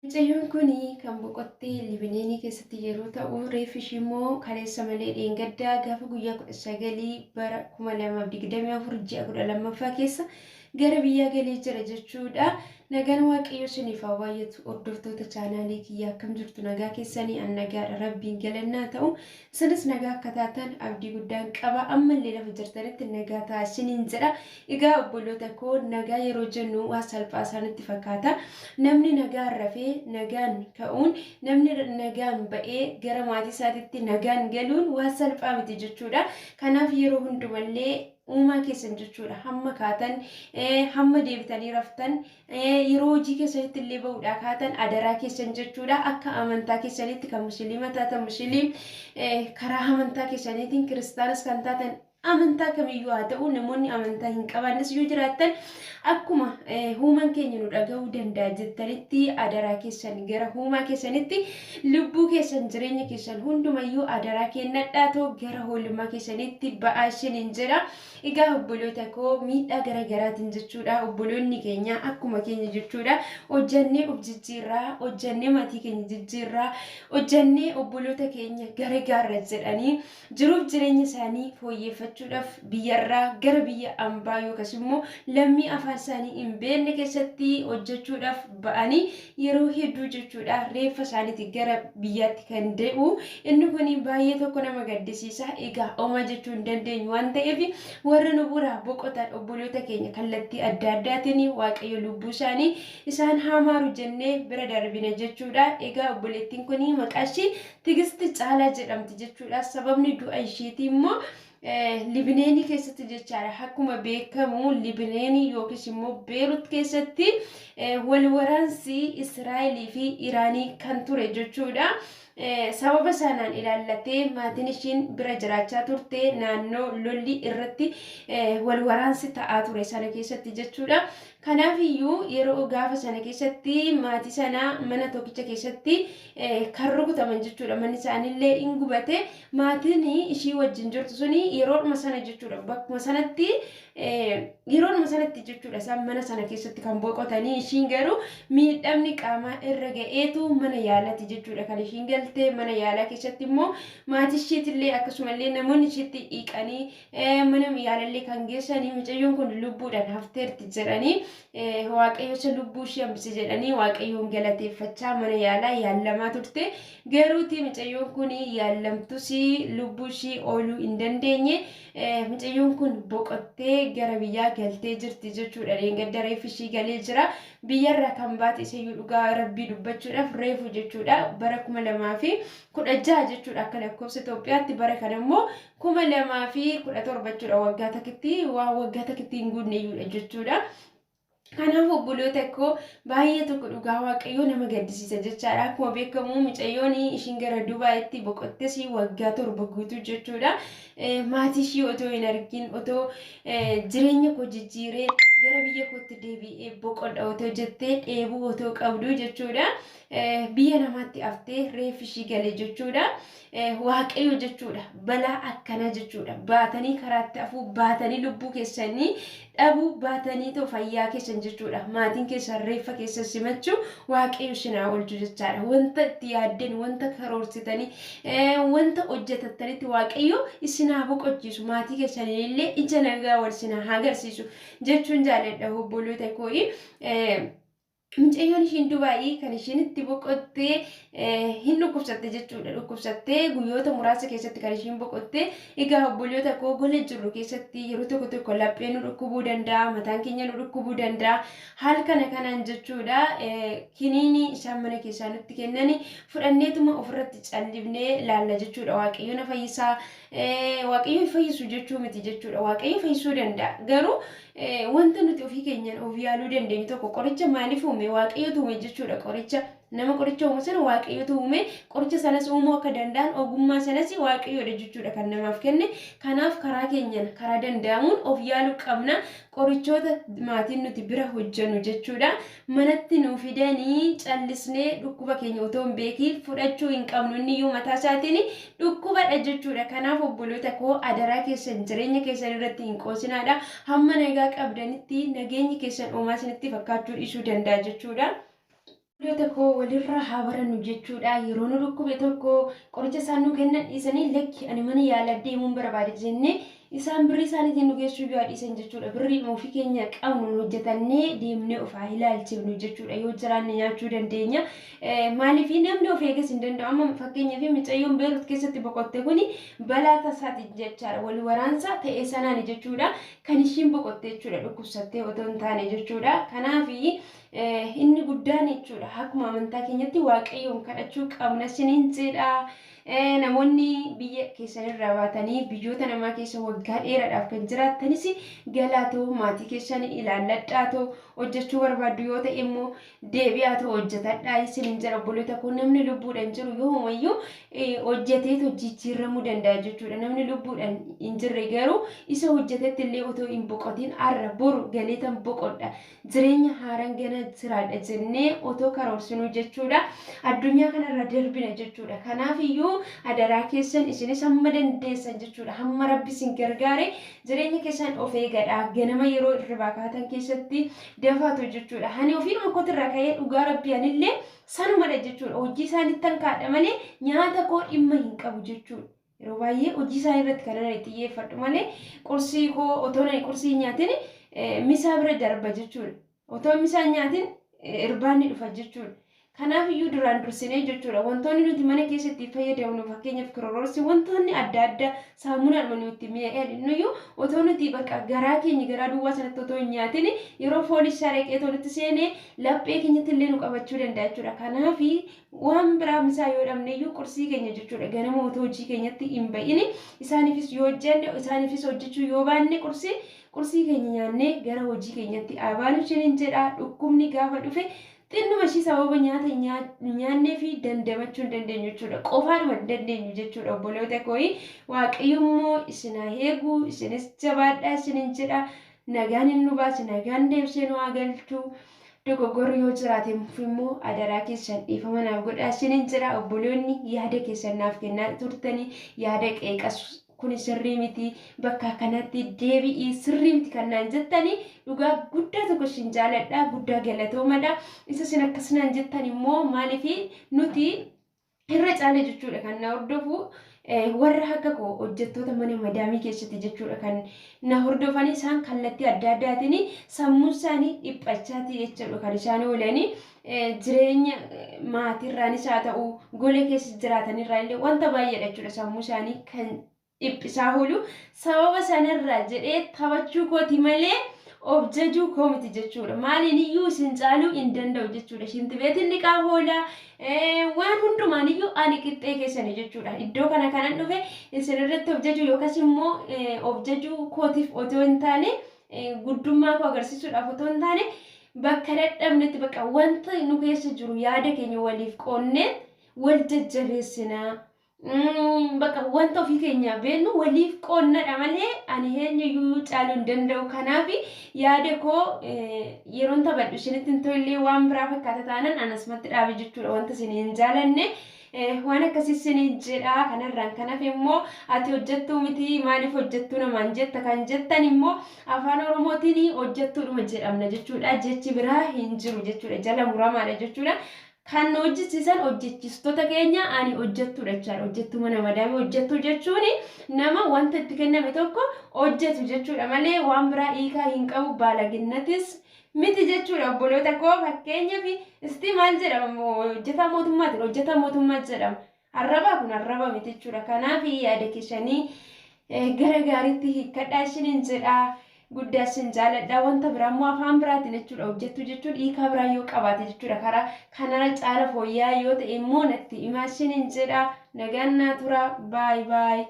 Mucayyoon kuni kan boqottee Liibineenii keessatti yeroo ta'u, reeffi ishii immoo kaleessa malee dheengaddaa gaafa guyyaa 19 bara 2024 ji'a 12ffaa keessa gara biyyaa galee jira jechuudha. Nagaan Waaqayyoo isiniif haa baay'atu. Hordoftoota chaanaalii kiyyaa akkam jirtu? Nagaa keessanii an nagaadha. Rabbiin galannaa ta'u. Isinis nagaa akka taatan abdii guddaan qaba. Ammallee lafa jirtanitti nagaa ta'a isiniin jedha. Egaa obboloota koo nagaa yeroo jennu waa salphaa isaanitti fakkaata. Namni nagaan rafee nagaan ka'uun, namni nagaan ba'ee gara maatii isaatiitti nagaan galuun waa salphaa miti jechuudha. Kanaaf yeroo hundumallee uumaa keessan jechuudha hamma kaatan hamma deebitanii raftan yeroo hojii keessanitti illee ba'uudha kaatan adaraa keessan jechuudha. Akka amantaa keessanitti kan musliima taatan musliim, karaa amantaa keessaniitiin kiristaanas kan taatan amantaa kamiyyuu haa ta'u, namoonni amantaa hin qabaannes yoo jiraattan akkuma uumaan keenya nu dhagahuu danda'a jettanitti adaraa keessan gara uumaa keessanitti lubbuu keessan jireenya keessan hundumayyuu adaraa kennadhaa ta'u gara hoolummaa keessanitti ba'aa isiniin jedha. Egaa obboloota koo miidhaa garaagaraatiin jechuudha obboloonni keenya akkuma keenya jechuudha hojjannee of jijjiirraa, hojjannee maatii keenya jijjiirraa, hojjannee obboloota keenya gargaarra jedhanii jiruuf jireenya isaanii fooyyeffachuudhaaf biyyarraa gara biyya ambaa yookaas immoo lammii afaan isaanii hin beekne keessatti hojjechuudhaaf ba'anii yeroo hedduu jechuudha reeffa isaaniitti gara biyyaatti kan deebi'u. Inni kun baay'ee tokko nama gaddisiisa. Egaa homaa jechuu hin dandeenyu waan ta'eef warra nu biraa boqotan obboloota keenya kallattii adda addaatiin Waaqayyo lubbuu isaanii isaan haa maaru jennee bira darbina jechuudha. Egaa obboleettiin kun maqaan ishii Tigisti Caalaa jedhamti jechuudha. Sababni du'a isheetii immoo Liibineenii keessatti jechaadha. Akkuma beekamu Liibineenii yookiis immoo Beerut keessatti wal waraansi Israa'elii fi Iraanii kan ture jechuudha. Sababa sanaan ilaallatee maatiin ishiin bira jiraachaa turte naannoo lolli irratti wal waraansi ta'aa ture sana keessatti jechuudha. Kanaaf iyyuu yeroo gaafa sana keessatti maatii sana mana tokkicha keessatti kan rukutaman jechuudha. Manni isaaniillee hin gubate. Maatiin ishii wajjin jirtu suni yeroodhuma sana jechuudha. Bakkuma sanatti yeroodhuma sanatti jechuudha isaan mana sana keessatti kan boqotanii, ishiin garuu miidhamni qaamaa irra ga'eetu mana yaalaati jechuudha kan ishiin galte. Mana yaalaa keessatti immoo maatii ishiitillee akkasumallee namoonni ishiitti dhiqanii mana yaalallee kan geessanii mucayyoon kun lubbuudhaan hafteerti jedhanii Waaqayyo lubbuu ishee hambise jedhanii Waaqayyoon galateeffachaa mana yaalaa yaalamaa turte. Garuuti mucayyoon kun yaalamtus lubbuu ishee ooluu hin dandeenye. Mucayyoon kun boqottee gara biyyaa galtee jirti jechuudha. Dheengadda reeffi ishee galee jira. Biyyarra kan baate isayyuu dhugaa rabbii dubbachuudhaaf reefu jechuudha. Bara 2016 jechuudha akka lakkoofsa Itoophiyaatti. Bara kana immoo 2017 jechuudha. Waggaa takkitti hin guunneyyuudha jechuudha. Kanaaf obboloota koo baay'ee tokko dhugaa Waaqayyoo nama gaddisiisa jechaadha. Akkuma beekamu mucayyoon ishiin gara Dubaayitti boqottes waggaa 7 guutuu jechuudha. Maatii ishii otoo hin argin otoo jireenya koo jijjiiree gara biyya kootti deebi'ee boqodha otoo jettee dheebuu otoo qabdu jechuudha. Biyya namaatti haftee reeffi ishii galee jechuudha. Waaqayyo jechuudha balaa akkana jechuudha baatanii karaatti hafuu, baatanii lubbuu keessanii dhabuu, baatanii too fayyaa keessan jechuudha maatiin keessan reeffa keessan simachuu Waaqayyo isinaa oolchu jechaadha. Wanta itti yaaddan, wanta karoorsitanii, wanta hojjetattanitti Waaqayyo isinaa boqochiisu, maatii keessanillee ija nagaa wal isinaa agarsiisu jechuun jaalladha obboloota koo. Mucayyoon ishiin Dubaayii kan ishiin itti boqottee hin dhukkubsatte jechuudha. Dhukkubsattee guyyoota muraasa keessatti kan ishiin boqotte. Egaa obboloota koo gola jirru keessatti yeroo tokko tokko lapheen nu dhukkubuu danda'a, mataan keenya nu dhukkubuu danda'a. Haal kana kanaan jechuudha kiniinii isaan mana keessaa nutti kennani fudhanneetuma ofirratti callifnee laalla jechuudha. Waaqayyo na fayyisaa, Waaqayyo fayyisu jechuu miti jechuudha. Waaqayyo fayyisuu danda'a. Garuu wanta nuti ofii keenyaan of yaaluu dandeenyu tokko qoricha maaliif uume? Waaqayyotu uume jechuudha. Qoricha nama qoricha uume sana Waaqayyotu uume. Qoricha sanas uumuu akka danda'an ogummaa sanas Waaqayyoodha jechuudha kan namaaf kenne. Kanaaf karaa keenyaan karaa danda'amuun of yaaluu qabna. Qorichoota maatiin nuti bira hojjennu jechuudha manatti nuu fidanii callisnee dhukkuba keenya otoo hin beekiin fudhachuu hin qabnu. Inni iyyuu mataa isaatiin dhukkubadha jechuudha. Kanaaf obboloota koo adaraa keessan jireenya keessan irratti hin qoosinaadha. Hamma nagaa qabdanitti nageenyi keessan uumaa isinitti fakkaachuu dhiisuu danda'a jechuudha. Dhiyyoota koo walirraa haa barannu jechuudha. Yeroo nu dhukkube tokko qoricha isaan nu kennan dhiisanii lakki ani mana yaalaa deemuun barbaade jennee isaan birrii isaaniitiin nu geessuu yoo dhiisan jechuudha. Birrii ofii keenya qabnu nu hojjetannee deemnee of haa ilaalchifnu jechuudha. Yoo jiraanne nyaachuu dandeenya. Maaliif namni of eegas hin danda'u. Amma fakkeenyaaf mucayyoon Beerut keessatti boqotte kuni balaa tasaati jechaadha. Wal waraansa ta'ee sanaan jechuudha. Kan ishiin boqotte jechuudha dhukkubsattee otoo hin taane jechuudha. Kanaafi inni guddaan jechuudha. Akkuma amantaa keenyatti waaqayyoon kadhachuu qabna isiniin jedha. Namoonni biyya keessanirraa baatanii biyyoota namaa keessa waggaa dheeraadhaaf kan jiraatanis galaatoo maatii keessan ilaalladhaatoo hojjechuu barbaaddu yoo ta'e immoo deebi'aatoo hojjetadhaa isiniin jedha. Obboloota kun namni lubbuudhaan jiru yoomumayyuu hojjetee jijjiiramuu danda'a jechuudha. Namni lubbuudhaan hin jirre garuu isa hojjetetti illee otoo hin boqotiin har'a boru galeetan boqodha. Jireenya haaraan gana jiraadha jennee otoo karoorsinu jechuudha. Addunyaa kanarra darbina jechuudha. Kanaafiyyuu adaraa keessan isinis hamma dandeessan jechuudha. Hamma rabbi isin gargaare jireenya keessan of eegadhaa. Ganama yeroo irribaa kaatan keessatti dafaatu jechuudha. Hani ofiidhuma kootirraa ka'ee dhugaa rabbii anillee sanumadha jechuudha. Hojii isaaniittan kaadha malee nyaata koo dhimma hin qabu jechuudha. Yeroo baay'ee hojii isaanii irratti kan ani xiyyeeffadhu malee qursii koo otoo nani qursii nyaatin misaa bira darba jechuudha. Otoo misaa nyaatin irbaanni dhufa jechuudha. Kanaaf iyyuu duraan dursinee jechuudha. Wantoonni nuti mana keessatti fayyadamnu fakkeenyaaf kiroroorsi wantoonni adda addaa saamunaan nuti mi'eedhinnuyyuu otoo nuti bakka garaa keenya garaa duwwaa sanatti otoo hin nyaatin yeroo foon isaa reqee nutti seenee laphee keenyatti illee nu qabachuu danda'a jechuudha. Kanaaf waan biraa misaa yoo dhabneyyuu qursii keenya jechuudha. Ganama otoo hojii keenyatti hin ba'in isaaniifis yoo hojjenne isaaniifis hojjechuu yoo baanne qursii keenya nyaannee gara hojii keenyatti abaanu shiniin jedha. Dhukkubni gaafa dhufe xinnuma ishii sababa nyaata nyaannee fi dandamachuu hin dandeenyu jechuudha. Qofaadhuma hin dandeenyu jechuudha. Obboloota kooyi waaqayyo immoo isin haa eegu isinis jabaadhaa isiniin jedha. Nagaan hin nu baase nagaan deebisee nu haa galchu. Dogoggorri yoo jiraate immoo adaraa keessan dhiifama naaf godhaa isiniin jedha. Obboloonni yaada keessan naaf kennaa turtanii yaada qeeqas kun sirrii miti bakka kanatti deebi'ii sirrii miti kan naan jettanii dhugaa guddaa tokko isin jaaladha. Guddaa galatoomadha. Isa isin akkasumaan jettan immoo maaliif nuti irra caale jechuudha kan na hordofu warra akka koo hojjettoota mana madaamii keessatti jechuudha kan na hordofanii isaan kallattii adda addaatiin sammuu isaanii dhiphachaati jechuudha kan isaan oolanii jireenya maatiirraanis haa ta'u golee keessa jiraatanirraa illee wanta baay'eedha jechuudha sammuu isaanii kan dhiphisaa oolu. Sababa sanarraa jedhee taphachuu kooti malee of jajuu koo miti jechuudha. Maaliin iyyuu isin caaluu hin danda'u jechuudha. Shinti beetiin dhiqaa oola waan hundumaan iyyuu ani qixxee keessani jechuudha. Iddoo kana kanan dhufe isin irratti of jajuu yookaas immoo of jajuu kootiif otoo hin taane guddummaa koo agarsiisuudhaaf otoo hin taane bakka dadhabnetti bakka wanta nu keessa jiru yaada keenya waliif qoonnee wal jajjabeessinaa. Bakka wanta ofii keenya beeknu waliif qoonnadha malee ani eenyuyyuu caaluu hin danda'u. Kanaaf yaada koo yeroon taphadhu isinitti hin tollee waan biraa fakkaata taanan anasumatti dhaabe jechuudha. Wanta isin hin jaalanne waan akkasii isiniin jedha. Kanarraan kanaaf immoo ati hojjettuu miti maaliif hojjettuu namaan jetta kan jettan immoo afaan oromootiin hojjettuudhuma jedhamna jechuudha. Jechi biraa hin jiru jechuudha. Jala muramaadha jechuudha. Kan hojjechiisan hojjechiistota keenya ani hojjettuudha jechuudha. Hojjettuu mana madaamii hojjettuu jechuun nama wanta itti kenname tokko hojjetu jechuudha malee waan biraa hiikaa hin qabu. Baalaginnatis miti jechuudha. Obboloota koo fakkeenyaaf isti maal jedhama hojjetaa mootummaati. Hojjetaa mootummaa jedhama. Arrabaa kun arraba miti jechuudha. Kanaaf yaada keessanii gara gaariitti hiikkadhaa isiniin jedha. Guddaa isin jaaladha. Wanta biraa immoo afaan biraatiin jechuudha. Hojjettuu jechuun hiikaa biraa yoo qabaate jechuudha. Karaa kanarra caala fooyya'aa yoo ta'e immoo natti himaa isiniin jedha. Nagaan naa tura. Baay baay.